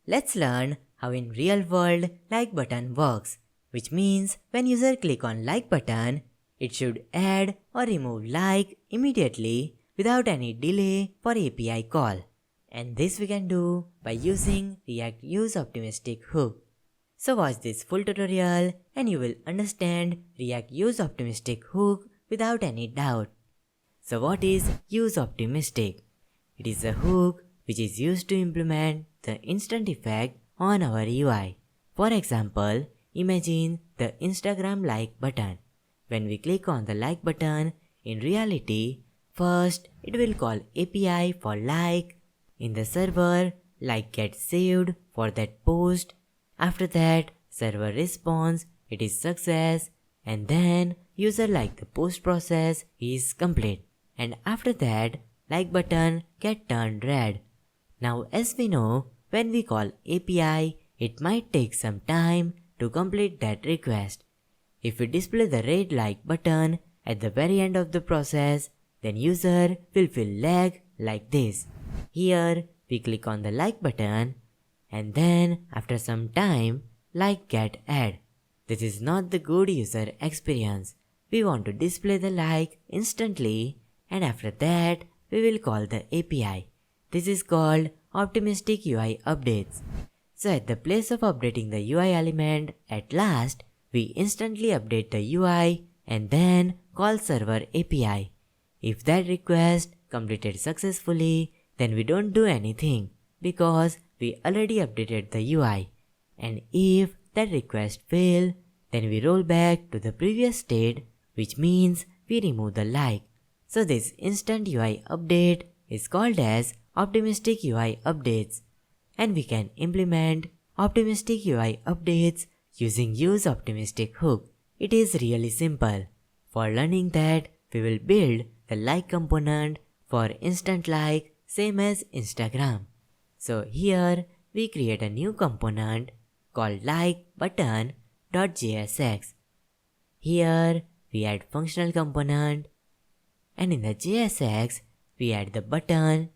Let's learn how in real world like button works, which means when user click on like button, it should add or remove like immediately without any delay for API call. And this we can do by using React useOptimistic hook. So watch this full tutorial and you will understand React useOptimistic hook without any doubt. So what is useOptimistic? It is a hook which is used to implement the instant effect on our UI. For example, imagine the Instagram like button. When we click on the like button, in reality, first it will call API for like. In the server, like gets saved for that post. After that, server responds, it is success, and then user like the post process is complete. And after that, like button get turned red. Now as we know, when we call API, it might take some time to complete that request. If we display the red like button at the very end of the process, then user will feel lag like this. Here we click on the like button and then after some time like get add. This is not the good user experience. We want to display the like instantly and after that we will call the API. This is called optimistic UI updates. So at the place of updating the UI element, at last we instantly update the UI and then call server API. If that request completed successfully, then we don't do anything because we already updated the UI. And if that request failed, then we roll back to the previous state, which means we remove the like. So this instant UI update is called as optimistic UI updates. And we can implement optimistic UI updates using useOptimistic hook. It is really simple. For learning that, we will build the like component for instant like same as Instagram. So here we create a new component called like button.jsx. Here we add functional component and in the JSX we add the button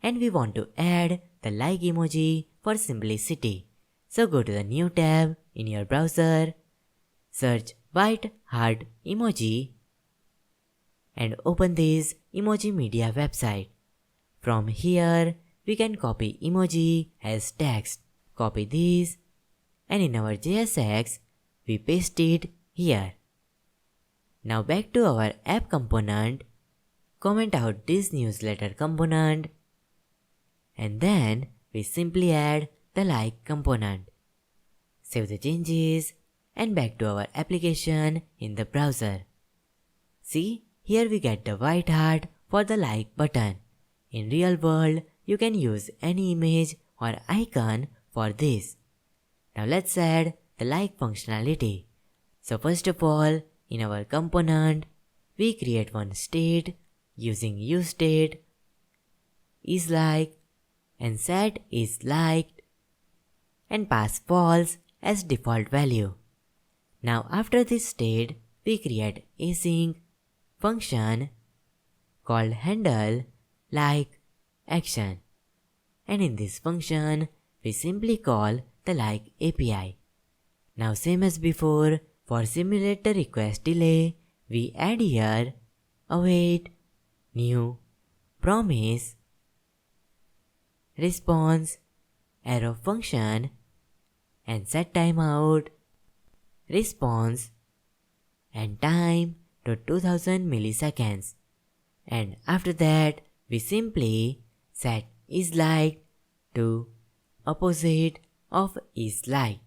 and we want to add the like emoji for simplicity. So go to the new tab in your browser, search white heart emoji and open this emoji media website. From here, we can copy emoji as text. Copy this and in our JSX, we paste it here. Now back to our app component, comment out this newsletter component and then we simply add the like component. Save the changes and back to our application in the browser. See, here we get the white heart for the like button. In real world, you can use any image or icon for this. Now let's add the like functionality. So first of all, in our component, we create one state using useState, isLike and set isLiked and pass false as default value. Now after this state, we create async function called handle like action. And in this function, we simply call the like API. Now same as before, for simulate the request delay, we add here await, new, promise, response, arrow function and set timeout, response and time to 2000 milliseconds. And after that, we simply set isLiked to opposite of isLiked.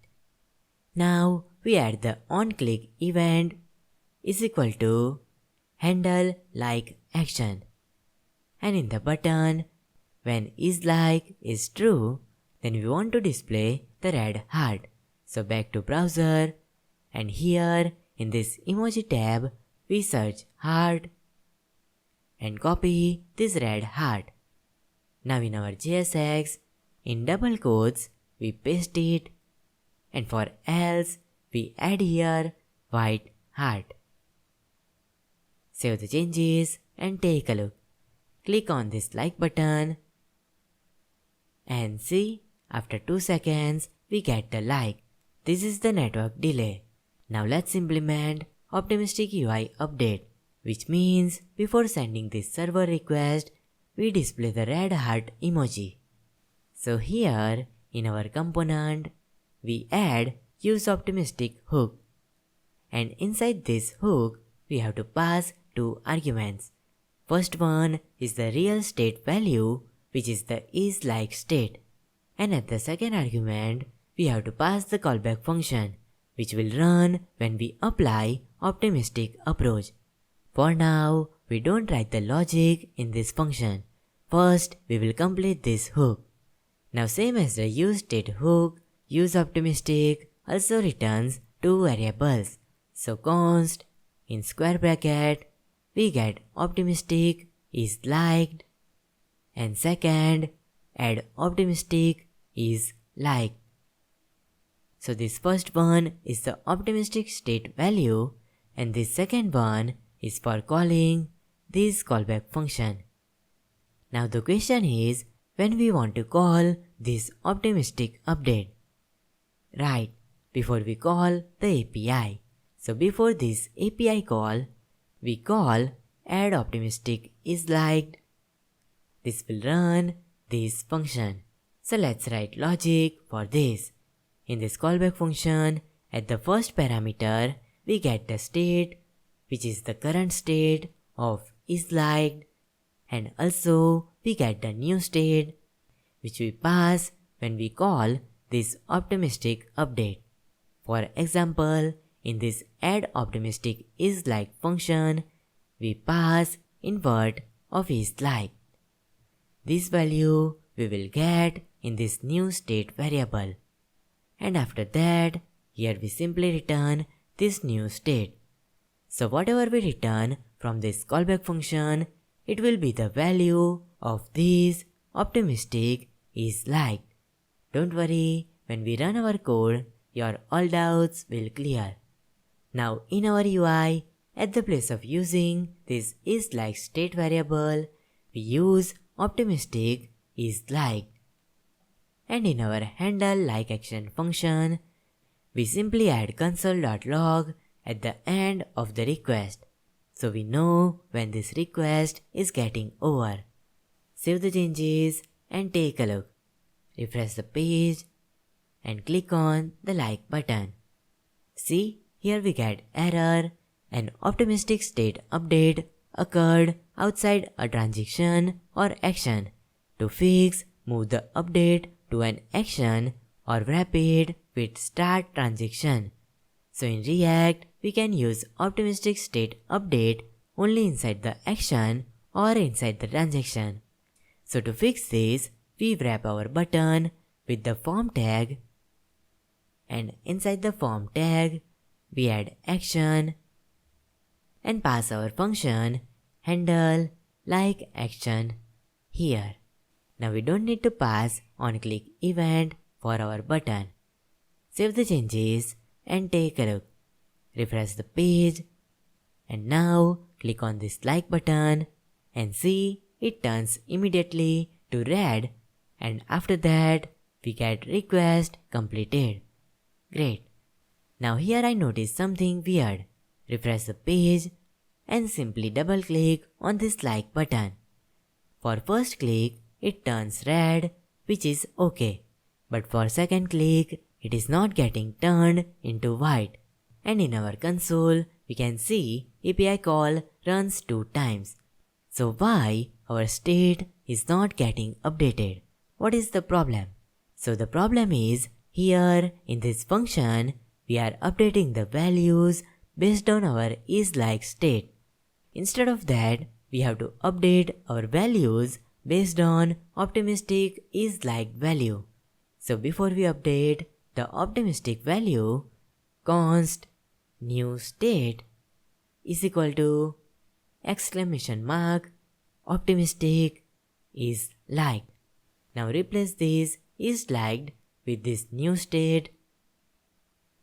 Now we add the onClick event is equal to handle like action. And in the button, when isLike is true, then we want to display the red heart. So back to browser and here in this emoji tab, we search heart and copy this red heart. Now in our JSX, in double quotes, we paste it and for else, we add here white heart. Save the changes and take a look. Click on this like button and see After 2 seconds, we get the like. This is the network delay. Now let's implement optimistic UI update, which means before sending this server request, we display the red heart emoji. So here in our component, we add useOptimistic hook. And inside this hook, we have to pass two arguments. First one is the real state value, which is the isLike state. And at the second argument, we have to pass the callback function, which will run when we apply optimistic approach. For now, we don't write the logic in this function. First, we will complete this hook. Now same as the useState hook, useOptimistic also returns two variables. So const in square bracket, we get optimistic is liked, and second, add optimistic is liked. So this first one is the optimistic state value, and this second one is for calling this callback function. Now the question is, when we want to call this optimistic update? Right, before we call the API. So before this API call, we call add optimistic is liked. This will run this function. So let's write logic for this. In this callback function, at the first parameter, we get the state, which is the current state of is liked, and also we get the new state, which we pass when we call this optimistic update. For example, in this add optimistic is liked function, we pass invert of is liked. This value we will get in this new state variable. And after that, here we simply return this new state. So whatever we return from this callback function, it will be the value of this optimistic is liked. Don't worry, when we run our code, your all doubts will clear. Now in our UI, at the place of using this is like state variable, we use optimistic is liked. And in our handle like action function, we simply add console.log at the end of the request, so we know when this request is getting over. Save the changes and take a look. Refresh the page and click on the like button. See, here we get error. An optimistic state update occurred outside a transaction or action. To fix, move the update to an action or wrap it with start transaction. So in React, we can use optimistic state update only inside the action or inside the transaction. So to fix this, we wrap our button with the form tag, and inside the form tag, we add action and pass our function handle like action here. Now we don't need to pass onClick event for our button. Save the changes and take a look. Refresh the page and now click on this like button and see it turns immediately to red, and after that we get request completed. Great. Now here I noticed something weird. Refresh the page and simply double click on this like button. For first click, it turns red, which is okay. But for second click, it is not getting turned into white. And in our console, we can see API call runs 2 times. So why our state is not getting updated? What is the problem? So the problem is, here in this function, we are updating the values based on our isLike state. Instead of that, we have to update our values based on optimistic isLike value. So before we update the optimistic value, const new state is equal to exclamation mark optimistic is liked. Now replace this is liked with this new state,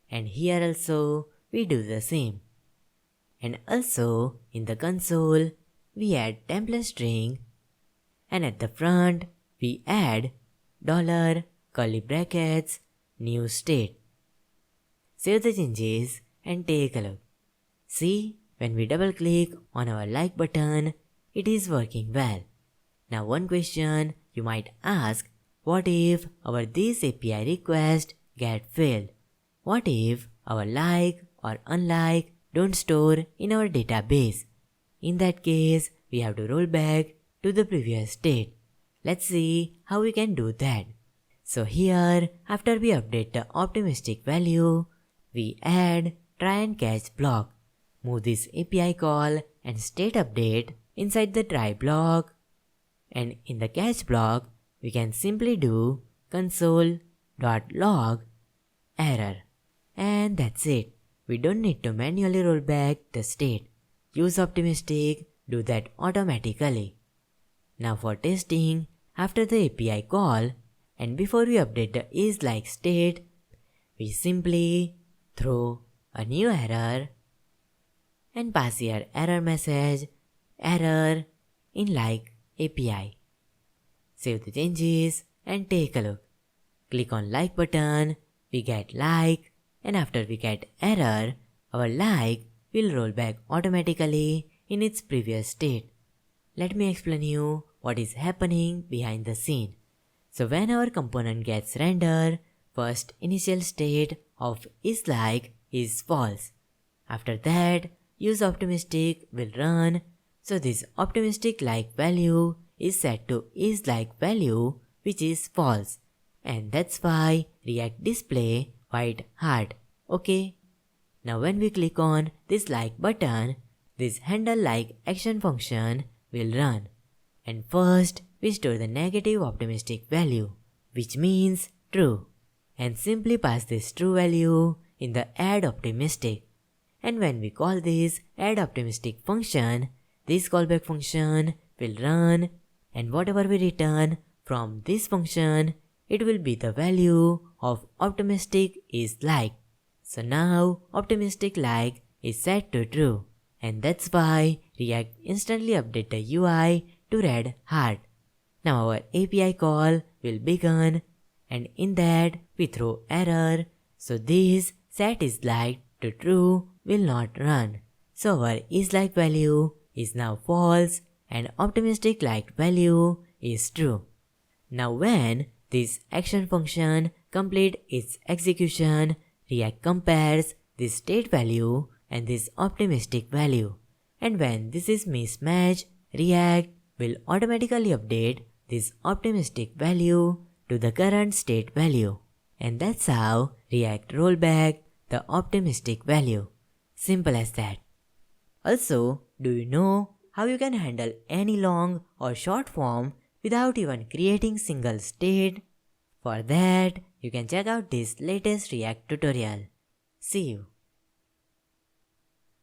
and here also we do the same. And also in the console we add template string, and at the front we add curly brackets, new state. Save the changes and take a look. See, when we double click on our like button, it is working well. Now one question you might ask, what if our this API request get failed? What if our like or unlike don't store in our database? In that case, we have to roll back to the previous state. Let's see how we can do that. So here, after we update the optimistic value, we add try and catch block. Move this API call and state update inside the try block. And in the catch block, we can simply do console.log error. And that's it. We don't need to manually roll back the state. useOptimistic do that automatically. Now for testing, after the API call and before we update the isLike state, we simply throw a new error and pass here error message, error in like API. Save the changes and take a look. Click on like button, we get like, and after we get error, our like will roll back automatically in its previous state. Let me explain you what is happening behind the scene. So when our component gets rendered, first initial state of isLike is false. After that, useOptimistic will run, so this optimistic like value is set to isLike value, which is false. And that's why React display white heart. Okay? Now when we click on this like button, this handle like action function will run. And first, we store the negative optimistic value, which means true. And simply pass this true value in the add optimistic. And when we call this add optimistic function, this callback function will run, and whatever we return from this function, it will be the value of optimistic is like. So now optimistic like is set to true, and that's why React instantly update the UI to red heart. Now our API call will begin, and in that we throw error, so this set is like to true will not run. So our isLike value is now false and optimistic like value is true. Now when this action function complete its execution, React compares this state value and this optimistic value. And when this is mismatched, React will automatically update this optimistic value to the current state value. And that's how React roll back the optimistic value. Simple as that. Also, do you know how you can handle any long or short form without even creating single state? For that, you can check out this latest React tutorial. See you.